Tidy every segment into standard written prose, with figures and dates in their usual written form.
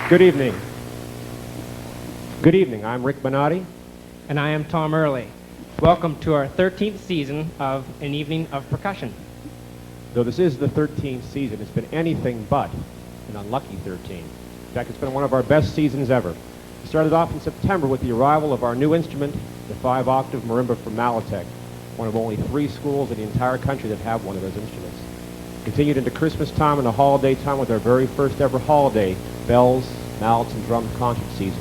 Good evening. Good evening. I'm Rick Minnotte. And I am Tom Earley. Welcome to our 13th season of An Evening of Percussion. Though this is the 13th season, it's been anything but an unlucky 13. In fact, it's been one of our best seasons ever. We started off in September with the arrival of our new instrument, the 5-octave marimba from Minnotte, one of only 3 schools in the entire country that have one of those instruments. Continued into Christmas time and the holiday time with our very first ever holiday, bells, mallets, and drum concert season.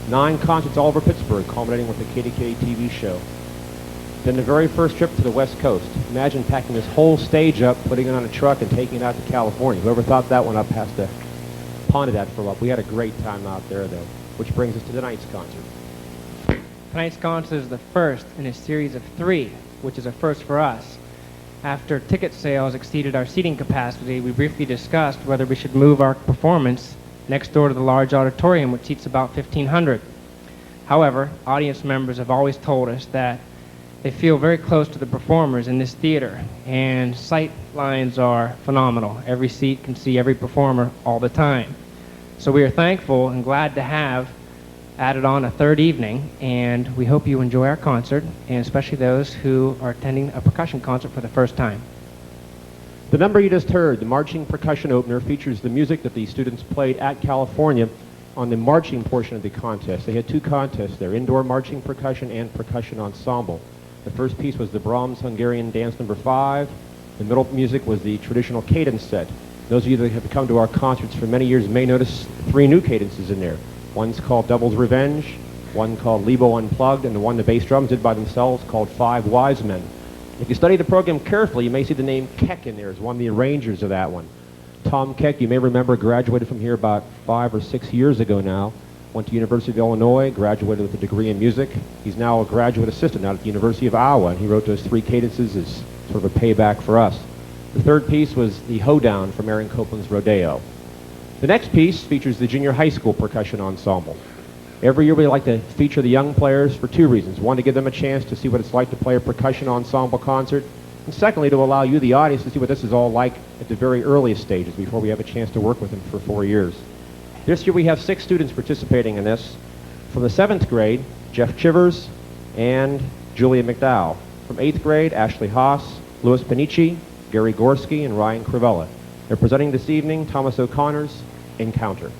9 concerts all over Pittsburgh, culminating with the KDK TV show. Then the very first trip to the West Coast. Imagine packing this whole stage up, putting it on a truck, and taking it out to California. Whoever thought that one up has to ponder that for a while. We had a great time out there, though, which brings us to tonight's concert. Tonight's concert is the first in a series of 3, which is a first for us. After ticket sales exceeded our seating capacity, we briefly discussed whether we should move our performance next door to the large auditorium, which seats about 1,500. However, audience members have always told us that they feel very close to the performers in this theater, and sight lines are phenomenal. Every seat can see every performer all the time. So we are thankful and glad to have added on a 3rd evening, and we hope you enjoy our concert, and especially those who are attending a percussion concert for the first time. The number you just heard, the marching percussion opener, features the music that the students played at California on the marching portion of the contest. They had 2 contests there, indoor marching percussion and percussion ensemble. The first piece was the Brahms Hungarian Dance No. 5. The middle music was the traditional cadence set. Those of you that have come to our concerts for many years may notice 3 new cadences in there. One's called Devil's Revenge, one called LEBO Unplugged, and the one the bass drums did by themselves called 5 Wise Men. If you study the program carefully, you may see the name Keck in there as one of the arrangers of that one. Tom Keck, you may remember, graduated from here about 5 or 6 years ago now. Went to University of Illinois, graduated with a degree in music. He's now a graduate assistant out at the University of Iowa, and he wrote those 3 cadences as sort of a payback for us. The 3rd piece was the Hoedown from Aaron Copland's Rodeo. The next piece features the junior high school percussion ensemble. Every year we like to feature the young players for 2 reasons. One, to give them a chance to see what it's like to play a percussion ensemble concert, and secondly, to allow you, the audience, to see what this is all like at the very earliest stages before we have a chance to work with them for 4 years. This year we have 6 students participating in this. From the 7th grade, Jeff Chivers and Julia McDowell. From 8th grade, Ashley Haas, Louis Panici, Gary Gorski, and Ryan Crivella. They're presenting this evening Thomas O'Connor's Encounter.